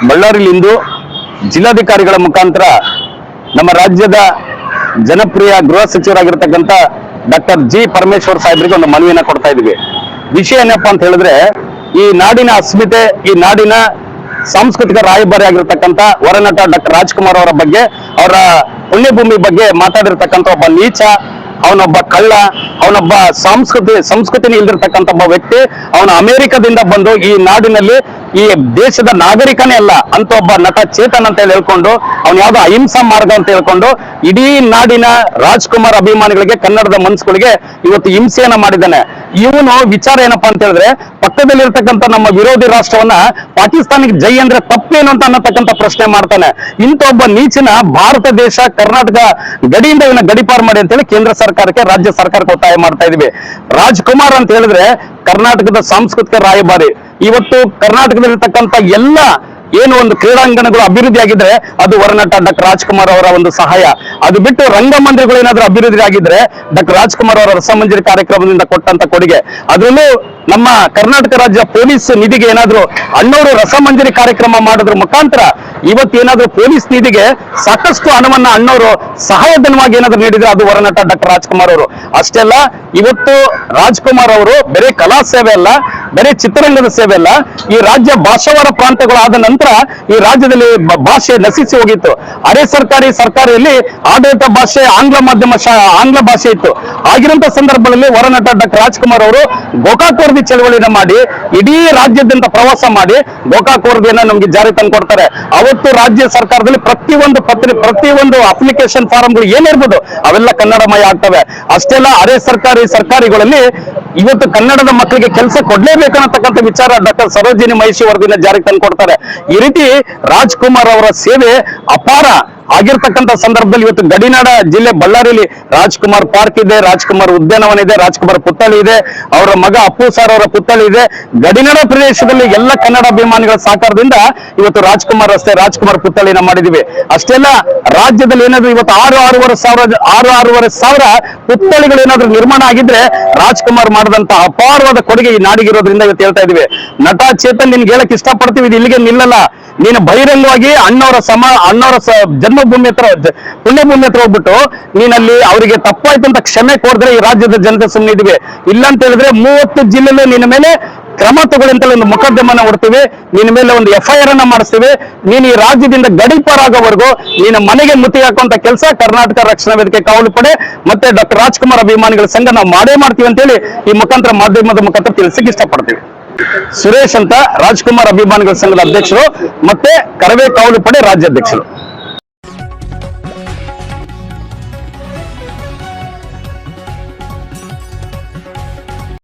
ಬಳ್ಳಾರಿಯಲ್ಲಿಂದು ಜಿಲ್ಲಾಧಿಕಾರಿಗಳ ಮುಖಾಂತರ ನಮ್ಮ ರಾಜ್ಯದ ಜನಪ್ರಿಯ ಗೃಹ ಸಚಿವರಾಗಿರ್ತಕ್ಕಂಥ ಡಾಕ್ಟರ್ ಜಿ ಪರಮೇಶ್ವರ್ ಸಾಹೇಬರಿಗೆ ಒಂದು ಮನವಿಯನ್ನ ಕೊಡ್ತಾ ಇದ್ವಿ. ವಿಷಯ ಏನಪ್ಪಾ ಅಂತ ಹೇಳಿದ್ರೆ, ಈ ನಾಡಿನ ಅಸ್ಮಿತೆ, ಈ ನಾಡಿನ ಸಾಂಸ್ಕೃತಿಕ ರಾಯಭಾರಿ ಆಗಿರ್ತಕ್ಕಂಥ ವರನಟ ಡಾಕ್ಟರ್ ರಾಜ್ಕುಮಾರ್ ಅವರ ಬಗ್ಗೆ, ಅವರ ಪುಣ್ಯಭೂಮಿ ಬಗ್ಗೆ ಮಾತಾಡಿರ್ತಕ್ಕಂಥ ಒಬ್ಬ ನೀಚ, ಅವನೊಬ್ಬ ಕಳ್ಳ, ಅವನೊಬ್ಬ ಸಂಸ್ಕೃತಿನೇ ಇಲ್ದಿರ್ತಕ್ಕಂಥ ಒಬ್ಬ ವ್ಯಕ್ತಿ. ಅವನು ಅಮೆರಿಕದಿಂದ ಬಂದು ಈ ನಾಡಿನಲ್ಲಿ ಈ ದೇಶದ ನಾಗರಿಕನೇ ಅಲ್ಲ ಅಂತ ಒಬ್ಬ ನಟ ಚೇತನ್ ಅಂತ ಹೇಳಿ ಹೇಳ್ಕೊಂಡು, ಅವ್ನು ಯಾವ್ದೋ ಅಹಿಂಸಾ ಮಾರ್ಗ ಅಂತ ಹೇಳ್ಕೊಂಡು ಇಡೀ ನಾಡಿನ ರಾಜ್ಕುಮಾರ್ ಅಭಿಮಾನಿಗಳಿಗೆ, ಕನ್ನಡದ ಮನಸ್ಸುಗಳಿಗೆ ಇವತ್ತು ಹಿಂಸೆಯನ್ನ ಮಾಡಿದ್ದಾನೆ. ಇವನು ವಿಚಾರ ಏನಪ್ಪಾ ಅಂತ ಹೇಳಿದ್ರೆ, ಪಕ್ಕದಲ್ಲಿರ್ತಕ್ಕಂಥ ನಮ್ಮ ವಿರೋಧಿ ರಾಷ್ಟ್ರವನ್ನ ಪಾಕಿಸ್ತಾನಿಗೆ ಜೈ ಅಂದ್ರೆ ತಪ್ಪೇನು ಅಂತ ಅನ್ನತಕ್ಕಂಥ ಪ್ರಶ್ನೆ ಮಾಡ್ತಾನೆ. ಇಂಥ ಒಬ್ಬ ನೀಚಿನ ಭಾರತ ದೇಶ, ಕರ್ನಾಟಕ ಗಡಿಯಿಂದ ಇವನ್ನ ಗಡಿಪಾರು ಮಾಡಿ ಅಂತೇಳಿ ಕೇಂದ್ರ ಸರ್ಕಾರಕ್ಕೆ, ರಾಜ್ಯ ಸರ್ಕಾರಕ್ಕೆ ಒತ್ತಾಯ ಮಾಡ್ತಾ ಇದೀವಿ. ರಾಜ್ಕುಮಾರ್ ಅಂತ ಹೇಳಿದ್ರೆ ಕರ್ನಾಟಕದ ಸಾಂಸ್ಕೃತಿಕ ರಾಯಭಾರಿ. ಇವತ್ತು ಕರ್ನಾಟಕದಲ್ಲಿರ್ತಕ್ಕಂಥ ಎಲ್ಲ ಏನು ಒಂದು ಕ್ರೀಡಾಂಗಣಗಳು ಅಭಿವೃದ್ಧಿ ಆಗಿದ್ರೆ ಅದು ವರನಟ ಡಾಕ್ಟರ್ ರಾಜ್ಕುಮಾರ್ ಅವರ ಒಂದು ಸಹಾಯ. ಅದು ಬಿಟ್ಟು ರಂಗಮಂದಿರಗಳು ಏನಾದ್ರೂ ಅಭಿವೃದ್ಧಿ ಆಗಿದ್ರೆ ಡಾಕ್ಟರ್ ರಾಜ್ಕುಮಾರ್ ಅವರ ರಸಮಂಜರಿ ಕಾರ್ಯಕ್ರಮದಿಂದ ಕೊಟ್ಟಂತ ಕೊಡುಗೆ. ಅದರಲ್ಲೂ ನಮ್ಮ ಕರ್ನಾಟಕ ರಾಜ್ಯ ಪೊಲೀಸ್ ನಿಧಿಗೆ ಏನಾದ್ರು ಅಣ್ಣವರು ರಸಮಂಜರಿ ಕಾರ್ಯಕ್ರಮ ಮಾಡೋದ್ರ ಮುಖಾಂತರ ಇವತ್ತೇನಾದ್ರೂ ಪೊಲೀಸ್ ನಿಧಿಗೆ ಸಾಕಷ್ಟು ಹಣವನ್ನ ಅಣ್ಣವರು ಸಹಾಯಧನವಾಗಿ ಏನಾದ್ರು ನೀಡಿದ್ರೆ ಅದು ವರನಟ ಡಾಕ್ಟರ್ ರಾಜ್ಕುಮಾರ್ ಅವರು. ಅಷ್ಟೇ ಅಲ್ಲ, ಇವತ್ತು ರಾಜ್ಕುಮಾರ್ ಅವರು ಬೇರೆ ಕಲಾ ಸೇವೆ ಅಲ್ಲ, ಬೇರೆ ಚಿತ್ರರಂಗದ ಸೇವೆ ಅಲ್ಲ, ಈ ರಾಜ್ಯ ಭಾಷಾವಾರ ಪ್ರಾಂತ್ಯಗಳಾದ ನಂತರ ಈ ರಾಜ್ಯದಲ್ಲಿ ಭಾಷೆ ನಶಿಸಿ ಹೋಗಿತ್ತು. ಅರೆ ಸರ್ಕಾರಿಯಲ್ಲಿ ಆಡಳಿತ ಭಾಷೆ ಆಂಗ್ಲ ಮಾಧ್ಯಮ, ಆಂಗ್ಲ ಭಾಷೆ ಇತ್ತು. ಆಗಿರುವಂತಹ ಸಂದರ್ಭದಲ್ಲಿ ವರನಟ ಡಾಕ್ಟರ್ ರಾಜ್ಕುಮಾರ್ ಅವರು ಗೋಕಾಕ್ ವರದಿ ಚಳವಳಿನ ಮಾಡಿ ಇಡೀ ರಾಜ್ಯಾದ್ಯಂತ ಪ್ರವಾಸ ಮಾಡಿ ಗೋಕಾಕ್ ವರದಿಯನ್ನ ನಮ್ಗೆ ಜಾರಿ ತಂದು ಕೊಡ್ತಾರೆ. ಅವತ್ತು ರಾಜ್ಯ ಸರ್ಕಾರದಲ್ಲಿ ಪ್ರತಿಯೊಂದು ಅಪ್ಲಿಕೇಶನ್ ಫಾರಂಗಳು ಏನಿರ್ಬೋದು ಅವೆಲ್ಲ ಕನ್ನಡಮಯ ಆಗ್ತವೆ. ಅಷ್ಟೆಲ್ಲ ಅರೆ ಸರ್ಕಾರಿಗಳಲ್ಲಿ ಇವತ್ತು ಕನ್ನಡದ ಮಕ್ಕಳಿಗೆ ಕೆಲಸ ಕೊಡ್ಲೇಬೇಕನ್ನತಕ್ಕಂಥ ವಿಚಾರ ಡಾಕ್ಟರ್ ಸರೋಜಿನಿ ಮಹಿಷಿ ವರದಿನ ಜಾರಿಗೆ ತಂದು ಕೊಡ್ತಾರೆ. ಈ ರೀತಿ ರಾಜ್ಕುಮಾರ್ ಅವರ ಸೇವೆ ಅಪಾರ ಆಗಿರ್ತಕ್ಕಂಥ ಸಂದರ್ಭದಲ್ಲಿ ಇವತ್ತು ಗಡಿನಾಡ ಜಿಲ್ಲೆ ಬಳ್ಳಾರಿಯಲ್ಲಿ ರಾಜ್ಕುಮಾರ್ ಪಾರ್ಕ್ ಇದೆ, ರಾಜ್ಕುಮಾರ್ ಉದ್ಯಾನವನ ಇದೆ, ರಾಜ್ಕುಮಾರ್ ಪುತ್ಥಳಿ ಇದೆ, ಅವರ ಮಗ ಅಪ್ಪು ಸರ್ ಅವರ ಪುತ್ಥಳಿ ಇದೆ. ಗಡಿನಾಡ ಪ್ರದೇಶದಲ್ಲಿ ಎಲ್ಲ ಕನ್ನಡ ಅಭಿಮಾನಿಗಳ ಸಹಕಾರದಿಂದ ಇವತ್ತು ರಾಜ್ಕುಮಾರ್ ರಸ್ತೆ, ರಾಜ್ಕುಮಾರ್ ಪುತ್ಥಳಿನ ಮಾಡಿದೀವಿ. ಅಷ್ಟೆಲ್ಲ ರಾಜ್ಯದಲ್ಲಿ ಏನಾದ್ರು ಇವತ್ತು 6,500 ಸಾವಿರ ಪುತ್ಥಳಿಗಳು ಏನಾದ್ರು ನಿರ್ಮಾಣ ಆಗಿದ್ರೆ ರಾಜ್ಕುಮಾರ್ ಮಾಡಿದಂತ ಅಪಾರವಾದ ಕೊಡುಗೆ ಈ ನಾಡಿಗಿರೋದ್ರಿಂದ ಇವತ್ತು ಹೇಳ್ತಾ ಇದೀವಿ. ನಟ ಚೇತನ್, ನಿನ್ಗೆ ಹೇಳಕ್ ಇಷ್ಟಪಡ್ತೀವಿ, ಇದು ಇಲ್ಲಿಗೆ ನಿಲ್ಲಲ್ಲ. ನೀನು ಬಹಿರಂಗವಾಗಿ ಅಣ್ಣವರ ಜನ್ಮಭೂಮಿ ಹತ್ರ, ಪುಣ್ಯಭೂಮಿ ಹತ್ರ ಹೋಗ್ಬಿಟ್ಟು ನೀನಲ್ಲಿ ಅವರಿಗೆ ತಪ್ಪಾಯ್ತು ಅಂತ ಕ್ಷಮೆ ಕೊಡಿದ್ರೆ ಈ ರಾಜ್ಯದ ಜನತೆ ಸುಮ್ಮನೆ ಇದೀವಿ. ಇಲ್ಲ ಅಂತ ಹೇಳಿದ್ರೆ 30 ಜಿಲ್ಲೆಯಲ್ಲಿ ನಿನ್ನ ಮೇಲೆ ಕ್ರಮ ತಗೊಳ್ಳಿ ಅಂತ ಒಂದು ಮೊಕದ್ದಮೆನ ಹೊಡ್ತೀವಿ, ನಿನ್ನ ಮೇಲೆ ಒಂದು FIR ಅನ್ನ ಮಾಡಿಸ್ತೀವಿ. ನೀನು ಈ ರಾಜ್ಯದಿಂದ ಗಡಿಪಾರಾಗೋವರೆಗೂ ನೀನು ಮನೆಗೆ ಮುತ್ತಿ ಹಾಕುವಂತ ಕೆಲಸ ಕರ್ನಾಟಕ ರಕ್ಷಣಾ ವೇದಿಕೆ ಕಾವಲು ಪಡೆ ಮತ್ತೆ ಡಾಕ್ಟರ್ ರಾಜ್ಕುಮಾರ್ ಅಭಿಮಾನಿಗಳ ಸಂಘ ನಾವು ಮಾಡೇ ಮಾಡ್ತೀವಿ ಅಂತೇಳಿ ಈ ಮುಖಾಂತರ, ಮಾಧ್ಯಮದ ಮುಖಾಂತರ ತಿಳಿಸಕ್ಕೆ ಇಷ್ಟಪಡ್ತೀವಿ. ಸುರೇಶ್ ಅಂತ ರಾಜ್ಕುಮಾರ್ ಅಭಿಮಾನಿಗಳ ಸಂಘದ ಅಧ್ಯಕ್ಷರು ಮತ್ತೆ ಕರವೇ ಕಾವಲು ಪಡೆ ರಾಜ್ಯಾಧ್ಯಕ್ಷರು.